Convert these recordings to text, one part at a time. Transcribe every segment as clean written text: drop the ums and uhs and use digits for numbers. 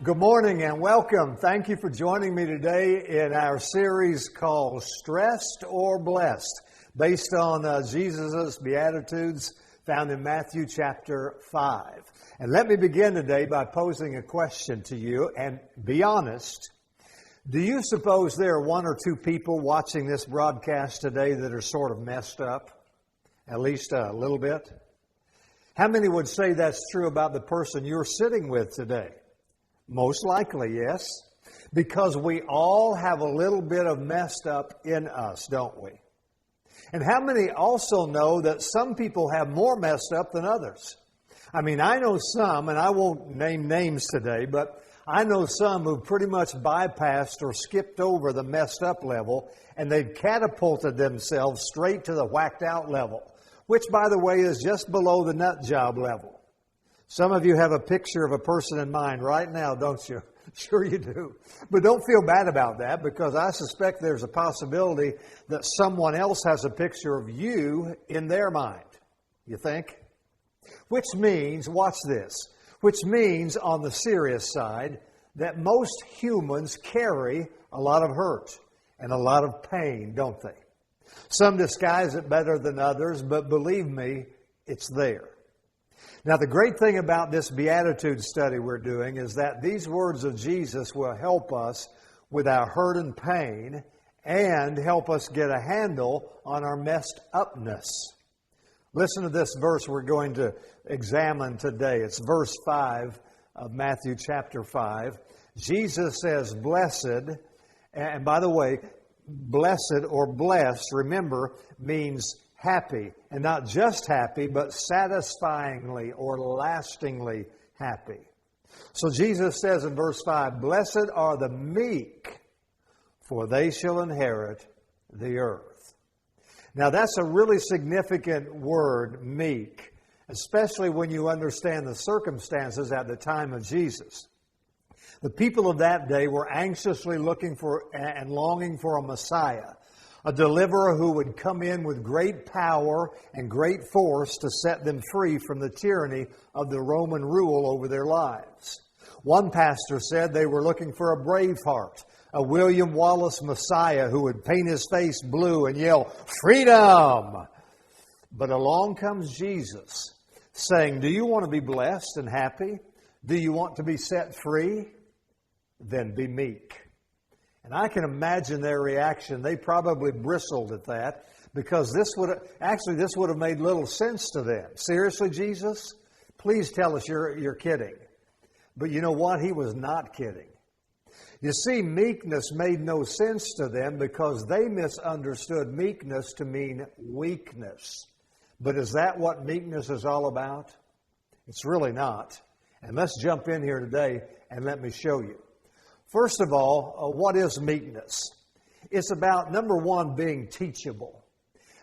Good morning and welcome. Thank you for joining me today in our series called Stressed or Blessed, based on Jesus' Beatitudes found in Matthew chapter 5. And let me begin today by posing a question to you, and be honest. Do you suppose there are one or two people watching this broadcast today that are sort of messed up? At least a little bit? How many would say that's true about the person you're sitting with today? Most likely, yes, because we all have a little bit of messed up in us, don't we? And how many also know that some people have more messed up than others? I mean, I know some, and I won't name names today, but I know some who pretty much bypassed or skipped over the messed up level, and they've catapulted themselves straight to the whacked out level, which, by the way, is just below the nut job level. Some of you have a picture of a person in mind right now, don't you? Sure you do. But don't feel bad about that, because I suspect there's a possibility that someone else has a picture of you in their mind. You think? Which means, watch this, which means on the serious side that most humans carry a lot of hurt and a lot of pain, don't they? Some disguise it better than others, but believe me, it's there. Now, the great thing about this Beatitudes study we're doing is that these words of Jesus will help us with our hurt and pain and help us get a handle on our messed upness. Listen to this verse we're going to examine today. It's verse 5 of Matthew chapter 5. Jesus says, "Blessed," and by the way, blessed or blessed, remember, means happy, and not just happy, but satisfyingly or lastingly happy. So Jesus says in verse 5, "Blessed are the meek, for they shall inherit the earth." Now that's a really significant word, meek, especially when you understand the circumstances at the time of Jesus. The people of that day were anxiously looking for and longing for a Messiah, a deliverer who would come in with great power and great force to set them free from the tyranny of the Roman rule over their lives. One pastor said they were looking for a Braveheart, a William Wallace Messiah who would paint his face blue and yell, "Freedom!" But along comes Jesus saying, "Do you want to be blessed and happy? Do you want to be set free? Then be meek." And I can imagine their reaction. They probably bristled at that, because this would have made little sense to them. Seriously, Jesus? Please tell us you're kidding. But you know what? He was not kidding. You see, meekness made no sense to them because they misunderstood meekness to mean weakness. But is that what meekness is all about? It's really not. And let's jump in here today and let me show you. First of all, what is meekness? It's about, number one, being teachable.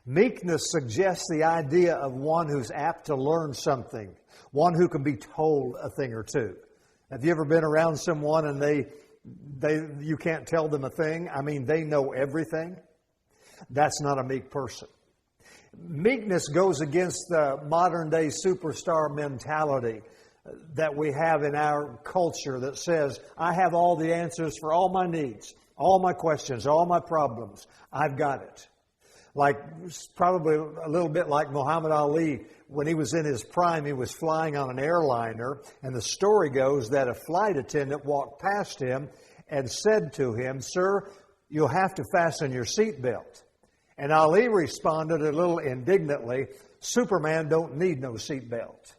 Meekness suggests the idea of one who's apt to learn something, one who can be told a thing or two. Have you ever been around someone and you can't tell them a thing? I mean, they know everything. That's not a meek person. Meekness goes against the modern-day superstar mentality that we have in our culture that says, "I have all the answers for all my needs, all my questions, all my problems. I've got it." Like, probably a little bit like Muhammad Ali. When he was in his prime, he was flying on an airliner, and the story goes that a flight attendant walked past him and said to him, "Sir, you'll have to fasten your seatbelt." And Ali responded a little indignantly, "Superman don't need no seatbelt."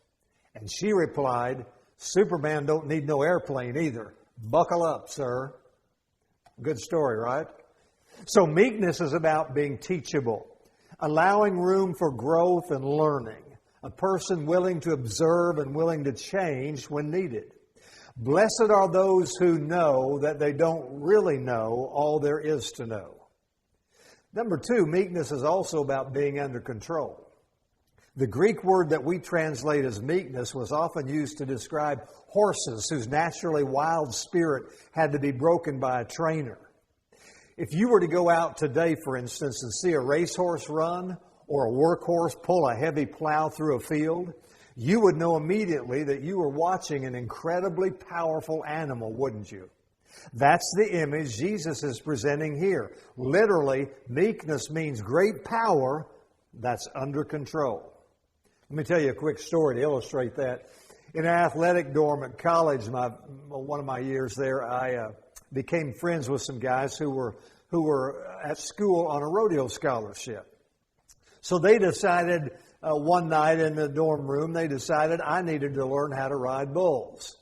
And she replied, "Superman don't need no airplane either. Buckle up, sir." Good story, right? So meekness is about being teachable, allowing room for growth and learning, a person willing to observe and willing to change when needed. Blessed are those who know that they don't really know all there is to know. Number two, meekness is also about being under control. The Greek word that we translate as meekness was often used to describe horses whose naturally wild spirit had to be broken by a trainer. If you were to go out today, for instance, and see a racehorse run or a workhorse pull a heavy plow through a field, you would know immediately that you were watching an incredibly powerful animal, wouldn't you? That's the image Jesus is presenting here. Literally, meekness means great power that's under control. Let me tell you a quick story to illustrate that. In an athletic dorm at college, one of my years there, I became friends with some guys who were at school on a rodeo scholarship. So they decided one night in the dorm room, they decided I needed to learn how to ride bulls.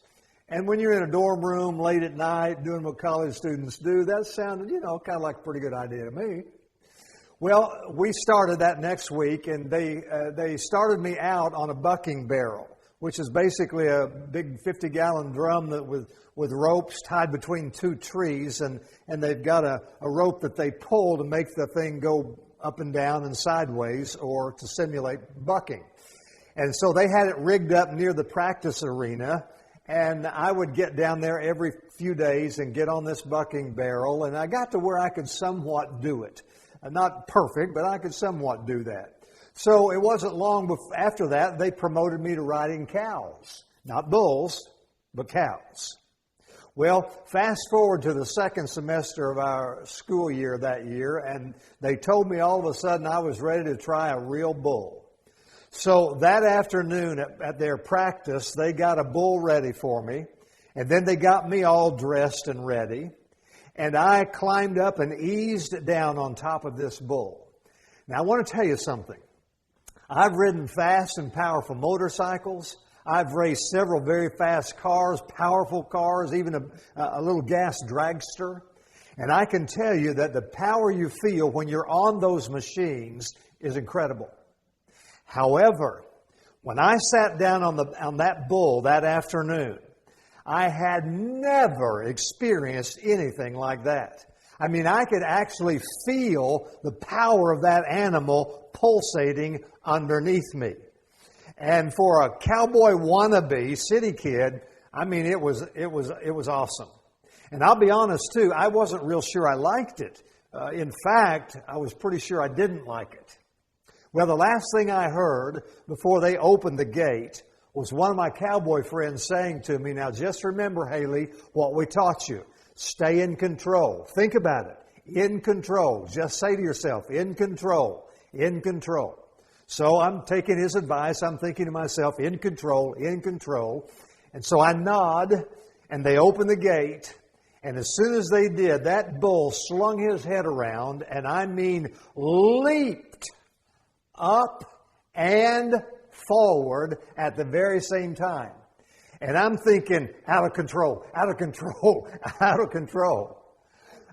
And when you're in a dorm room late at night doing what college students do, that sounded, kind of like a pretty good idea to me. Well, we started that next week, and they started me out on a bucking barrel, which is basically a big 50-gallon drum that with ropes tied between two trees, and they've got a rope that they pull to make the thing go up and down and sideways or to simulate bucking. And so they had it rigged up near the practice arena, and I would get down there every few days and get on this bucking barrel, and I got to where I could somewhat do it. Not perfect, but I could somewhat do that. So it wasn't long after that, they promoted me to riding cows. Not bulls, but cows. Well, fast forward to the second semester of our school year that year, and they told me all of a sudden I was ready to try a real bull. So that afternoon at their practice, they got a bull ready for me, and then they got me all dressed and ready, and I climbed up and eased down on top of this bull. Now, I want to tell you something. I've ridden fast and powerful motorcycles. I've raced several very fast cars, powerful cars, even a little gas dragster. And I can tell you that the power you feel when you're on those machines is incredible. However, when I sat down on that bull that afternoon, I had never experienced anything like that. I mean, I could actually feel the power of that animal pulsating underneath me. And for a cowboy wannabe city kid, I mean, it was awesome. And I'll be honest too, I wasn't real sure I liked it. In fact, I was pretty sure I didn't like it. Well, the last thing I heard before they opened the gate was one of my cowboy friends saying to me, now just remember, Hailey, what we taught you. Stay in control. Think about it. In control. Just say to yourself, in control, in control. So I'm taking his advice. I'm thinking to myself, in control, in control. And so I nod, and they open the gate. And as soon as they did, that bull slung his head around, and I mean leaped up and forward at the very same time. And I'm thinking, out of control, out of control, out of control.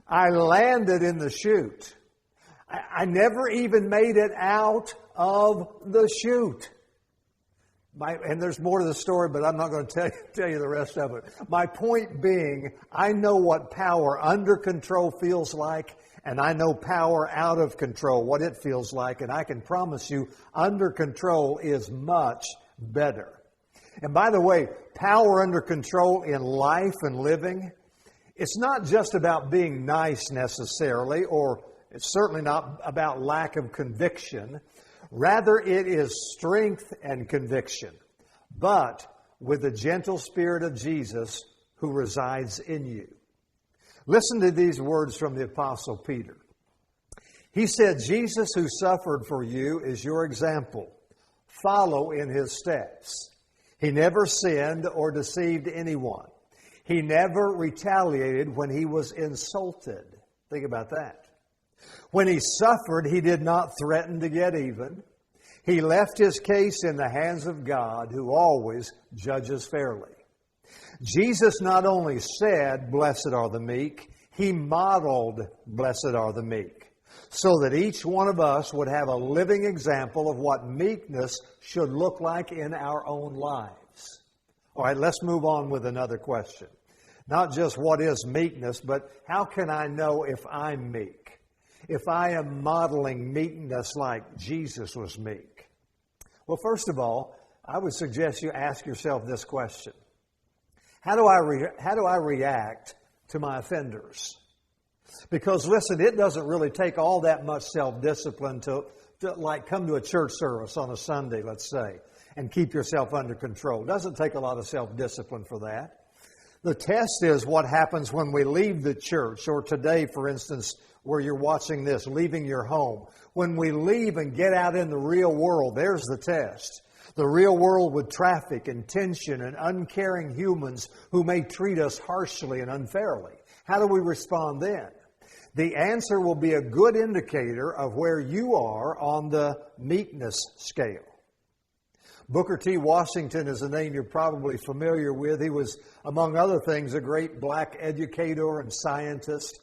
I landed in the chute. I never even made it out of the chute. And there's more to the story, but I'm not going to tell you the rest of it. My point being, I know what power under control feels like, and I know power out of control, what it feels like, and I can promise you, under control is much better. And by the way, power under control in life and living, it's not just about being nice necessarily, or it's certainly not about lack of conviction. Rather, it is strength and conviction, but with the gentle Spirit of Jesus who resides in you. Listen to these words from the Apostle Peter. He said, Jesus who suffered for you is your example. Follow in his steps. He never sinned or deceived anyone. He never retaliated when he was insulted. Think about that. When he suffered, he did not threaten to get even. He left his case in the hands of God, who always judges fairly. Jesus not only said, "Blessed are the meek," he modeled, "Blessed are the meek," so that each one of us would have a living example of what meekness should look like in our own lives. All right, let's move on with another question. Not just what is meekness, but how can I know if I'm meek? If I am modeling meekness like Jesus was meek? Well, first of all, I would suggest you ask yourself this question. How do I react to my offenders? Because listen, it doesn't really take all that much self-discipline to like come to a church service on a Sunday, let's say, and keep yourself under control. It doesn't take a lot of self-discipline for that. The test is what happens when we leave the church, or today, for instance, where you're watching this, leaving your home. When we leave and get out in the real world, there's the test. The real world with traffic and tension and uncaring humans who may treat us harshly and unfairly. How do we respond then? The answer will be a good indicator of where you are on the meekness scale. Booker T. Washington is a name you're probably familiar with. He was, among other things, a great black educator and scientist.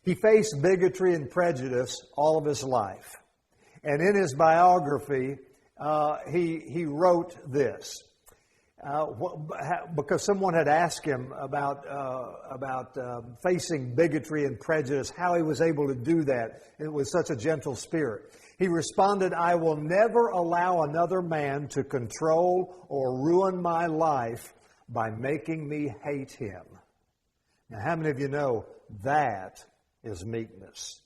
He faced bigotry and prejudice all of his life. And in his biography, he wrote this. Because someone had asked him about facing bigotry and prejudice, how he was able to do that with such a gentle spirit. He responded, "I will never allow another man to control or ruin my life by making me hate him." Now, how many of you know that is meekness?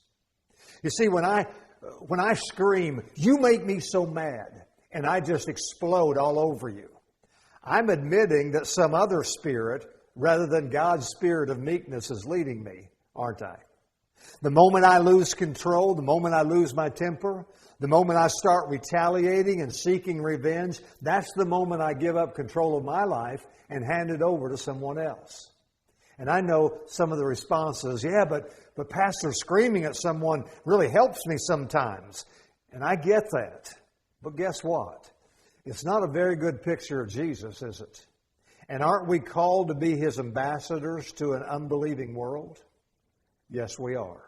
You see, when I scream, "You make me so mad," and I just explode all over you, I'm admitting that some other spirit, rather than God's spirit of meekness, is leading me, aren't I? The moment I lose control, the moment I lose my temper, the moment I start retaliating and seeking revenge, that's the moment I give up control of my life and hand it over to someone else. And I know some of the responses, "Yeah, but Pastor, screaming at someone really helps me sometimes." And I get that. But guess what? It's not a very good picture of Jesus, is it? And aren't we called to be His ambassadors to an unbelieving world? Yes, we are.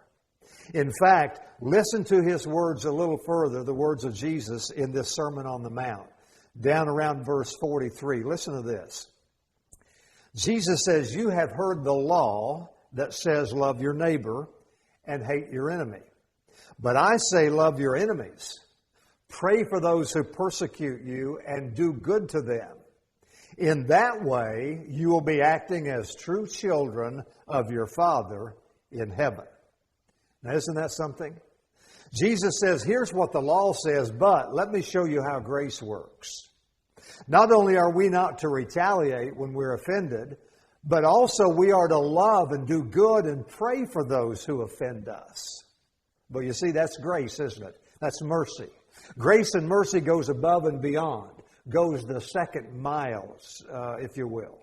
In fact, listen to His words a little further, the words of Jesus in this Sermon on the Mount, down around verse 43. Listen to this. Jesus says, "You have heard the law that says love your neighbor and hate your enemy. But I say love your enemies. Pray for those who persecute you and do good to them. In that way, you will be acting as true children of your Father in heaven." Now, isn't that something? Jesus says, here's what the law says, but let me show you how grace works. Not only are we not to retaliate when we're offended, but also we are to love and do good and pray for those who offend us. But you see, that's grace, isn't it? That's mercy. Grace and mercy goes above and beyond, goes the second miles, if you will.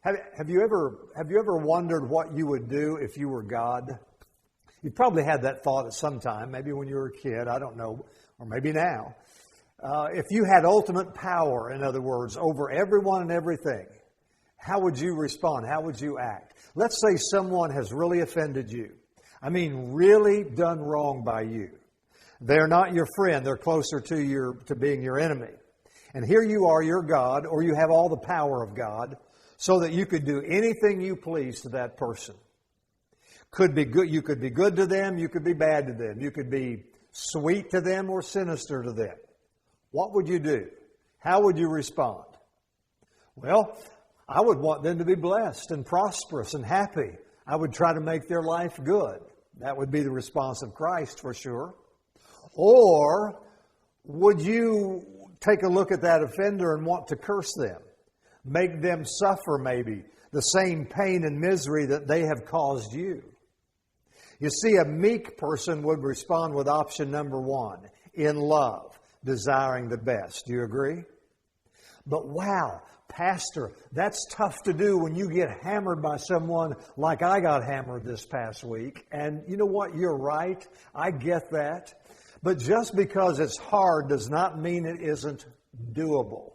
Have you ever wondered what you would do if you were God? You probably had that thought at some time, maybe when you were a kid, I don't know, or maybe now. If you had ultimate power, in other words, over everyone and everything, how would you respond? How would you act? Let's say someone has really offended you. I mean, really done wrong by you. They're not your friend. They're closer to being your enemy. And here you are, you're God, or you have all the power of God, so that you could do anything you please to that person. Could be good. You could be good to them. You could be bad to them. You could be sweet to them or sinister to them. What would you do? How would you respond? Well, I would want them to be blessed and prosperous and happy. I would try to make their life good. That would be the response of Christ for sure. Or would you take a look at that offender and want to curse them? Make them suffer maybe the same pain and misery that they have caused you? You see, a meek person would respond with option number one, in love, desiring the best. Do you agree? But wow, Pastor, that's tough to do when you get hammered by someone like I got hammered this past week. And you know what? You're right. I get that. But just because it's hard does not mean it isn't doable.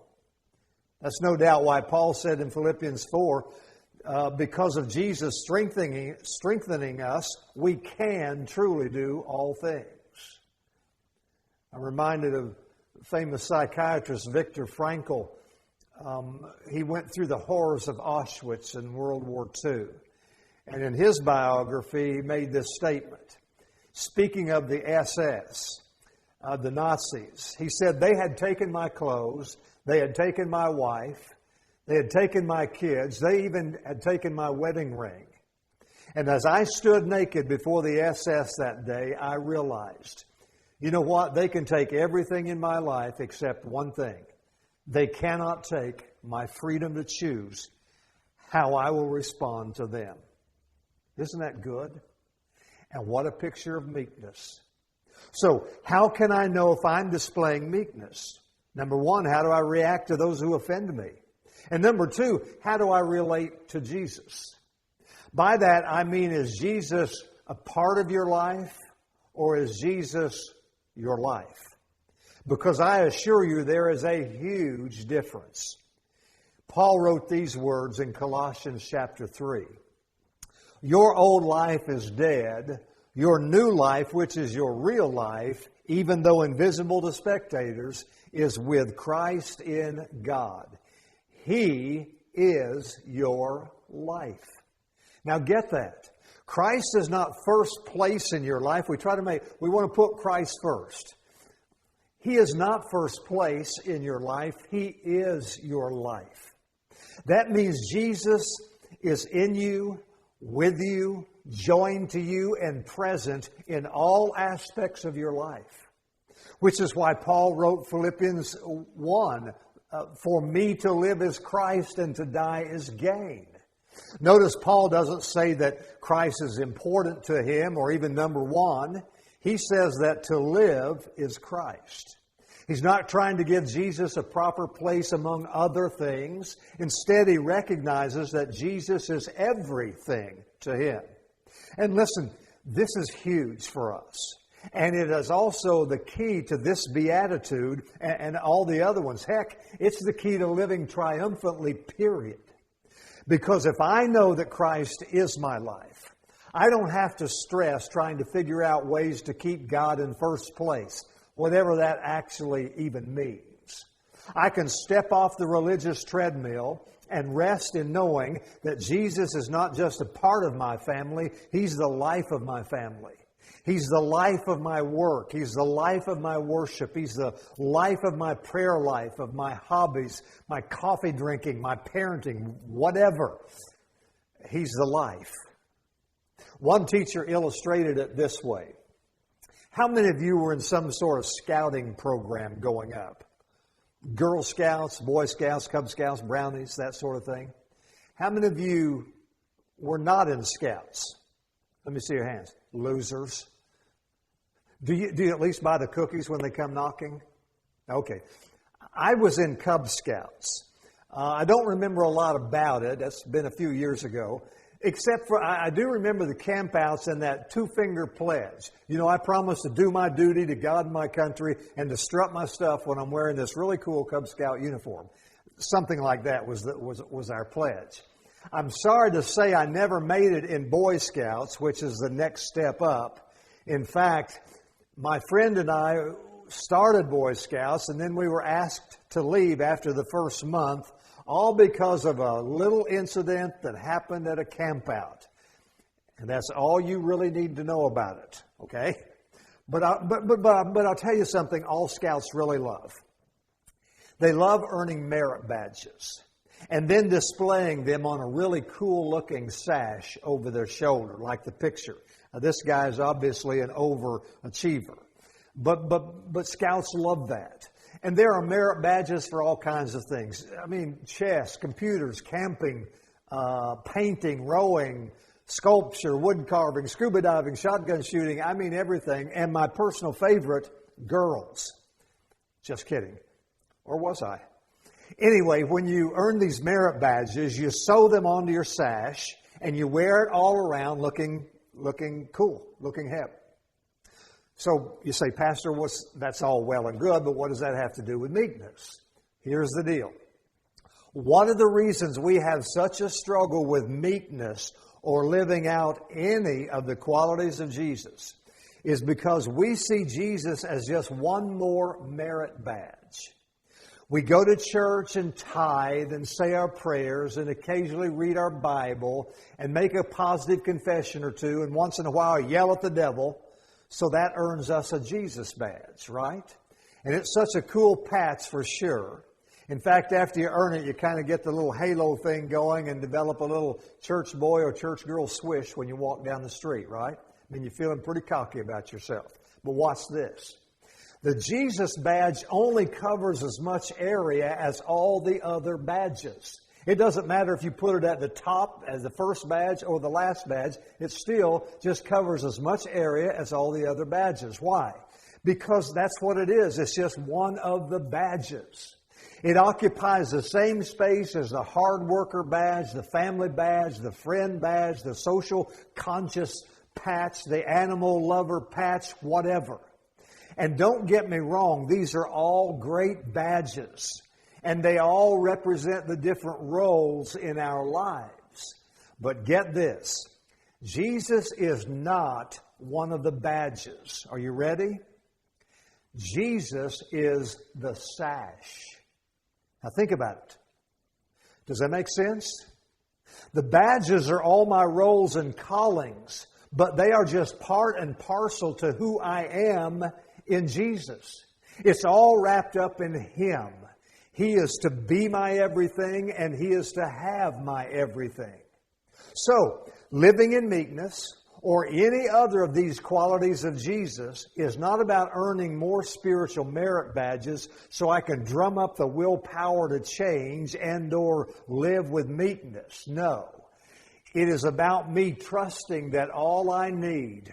That's no doubt why Paul said in Philippians 4, because of Jesus strengthening us, we can truly do all things. I'm reminded of famous psychiatrist Viktor Frankl. He went through the horrors of Auschwitz in World War II. And in his biography, he made this statement. Speaking of the SS, the Nazis, he said, "They had taken my clothes, they had taken my wife, they had taken my kids, they even had taken my wedding ring. And as I stood naked before the SS that day, I realized, you know what? They can take everything in my life except one thing. They cannot take my freedom to choose how I will respond to them. Isn't that good? And what a picture of meekness. So, how can I know if I'm displaying meekness? Number one, how do I react to those who offend me? And number two, how do I relate to Jesus? By that, I mean, is Jesus a part of your life, or is Jesus your life? Because I assure you, there is a huge difference. Paul wrote these words in Colossians chapter 3. Your old life is dead. Your new life, which is your real life, even though invisible to spectators, is with Christ in God. He is your life. Now get that. Christ is not first place in your life. We want to put Christ first. He is not first place in your life. He is your life. That means Jesus is in you, with you, joined to you, and present in all aspects of your life. Which is why Paul wrote Philippians 1, for me to live is Christ and to die is gain. Notice Paul doesn't say that Christ is important to him or even number one. He says that to live is Christ. He's not trying to give Jesus a proper place among other things. Instead, he recognizes that Jesus is everything to him. And listen, this is huge for us. And it is also the key to this beatitude and all the other ones. Heck, it's the key to living triumphantly, period. Because if I know that Christ is my life, I don't have to stress trying to figure out ways to keep God in first place, whatever that actually even means. I can step off the religious treadmill and rest in knowing that Jesus is not just a part of my family, He's the life of my family. He's the life of my work. He's the life of my worship. He's the life of my prayer life, of my hobbies, my coffee drinking, my parenting, whatever. He's the life. One teacher illustrated it this way. How many of you were in some sort of scouting program going up? Girl Scouts, Boy Scouts, Cub Scouts, Brownies, that sort of thing. How many of you were not in Scouts? Let me see your hands. Losers. Do you at least buy the cookies when they come knocking? Okay. I was in Cub Scouts. I don't remember a lot about it. That's been a few years ago. Except for, I do remember the campouts and that two-finger pledge. You know, I promise to do my duty to God and my country and to strut my stuff when I'm wearing this really cool Cub Scout uniform. Something like that was our pledge. I'm sorry to say I never made it in Boy Scouts, which is the next step up. In fact, my friend and I started Boy Scouts, and then we were asked to leave after the first month, all because of a little incident that happened at a campout. And that's all you really need to know about it, okay? But I'll tell you something all Scouts really love. They love earning merit badges and then displaying them on a really cool-looking sash over their shoulder, like the picture. Now, this guy is obviously an overachiever. But Scouts love that. And there are merit badges for all kinds of things. I mean, chess, computers, camping, painting, rowing, sculpture, wood carving, scuba diving, shotgun shooting. I mean, everything. And my personal favorite, girls. Just kidding. Or was I? Anyway, when you earn these merit badges, you sew them onto your sash and you wear it all around looking cool, looking hip. So you say, Pastor, that's all well and good, but what does that have to do with meekness? Here's the deal. One of the reasons we have such a struggle with meekness or living out any of the qualities of Jesus is because we see Jesus as just one more merit badge. We go to church and tithe and say our prayers and occasionally read our Bible and make a positive confession or two and once in a while yell at the devil. So that earns us a Jesus badge, right? And it's such a cool patch for sure. In fact, after you earn it, you kind of get the little halo thing going and develop a little church boy or church girl swish when you walk down the street, right? I mean, you're feeling pretty cocky about yourself. But watch this. The Jesus badge only covers as much area as all the other badges. It doesn't matter if you put it at the top as the first badge or the last badge. It still just covers as much area as all the other badges. Why? Because that's what it is. It's just one of the badges. It occupies the same space as the hard worker badge, the family badge, the friend badge, the social conscious patch, the animal lover patch, whatever. And don't get me wrong, these are all great badges. And they all represent the different roles in our lives. But get this, Jesus is not one of the badges. Are you ready? Jesus is the sash. Now think about it. Does that make sense? The badges are all my roles and callings, but they are just part and parcel to who I am in Jesus. It's all wrapped up in Him. He is to be my everything, and He is to have my everything. So, living in meekness, or any other of these qualities of Jesus, is not about earning more spiritual merit badges so I can drum up the willpower to change and or live with meekness. No. It is about me trusting that all I need,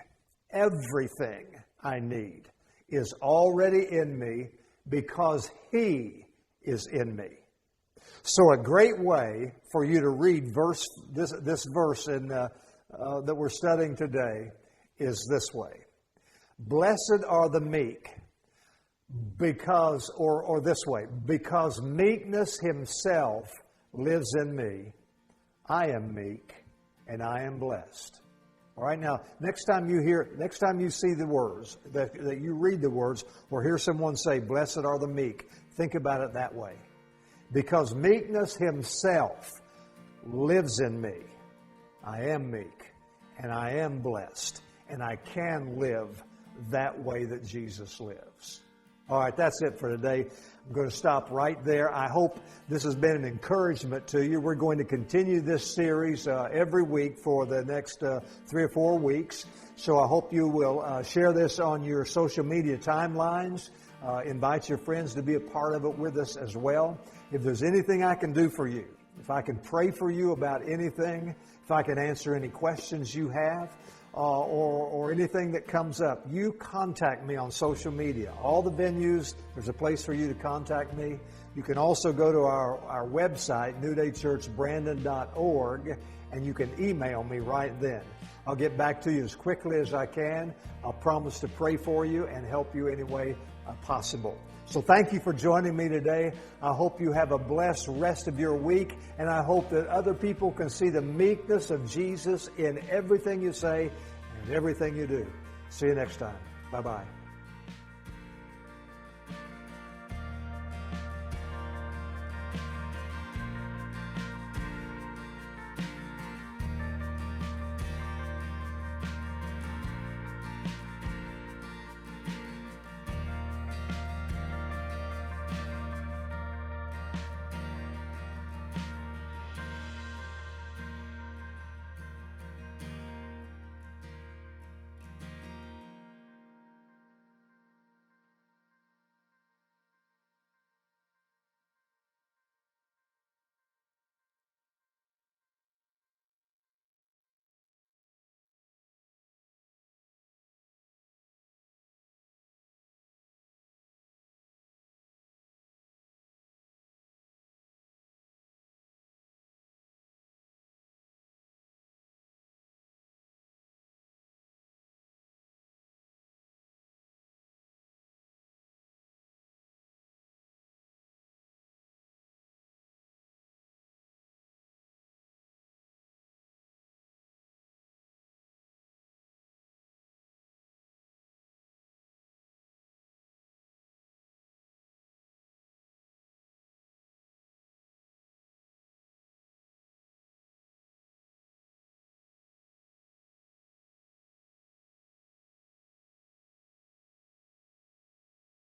everything I need, is already in me because He is in me. So a great way for you to read this verse that we're studying today is this way. Blessed are the meek, because meekness Himself lives in me. I am meek and I am blessed. All right, now, next time you see the words, that you read the words, or hear someone say, blessed are the meek, think about it that way. Because meekness Himself lives in me. I am meek, and I am blessed, and I can live that way that Jesus lives. All right, that's it for today. I'm going to stop right there. I hope this has been an encouragement to you. We're going to continue this series every week for the next 3 or 4 weeks. So I hope you will share this on your social media timelines. Invite your friends to be a part of it with us as well. If there's anything I can do for you, if I can pray for you about anything, if I can answer any questions you have, or anything that comes up, you contact me on social media. All the venues, there's a place for you to contact me. You can also go to our website, newdaychurchbrandon.org, and you can email me right then. I'll get back to you as quickly as I can. I'll promise to pray for you and help you any way possible. So thank you for joining me today. I hope you have a blessed rest of your week, and I hope that other people can see the meekness of Jesus in everything you say and everything you do. See you next time. Bye-bye.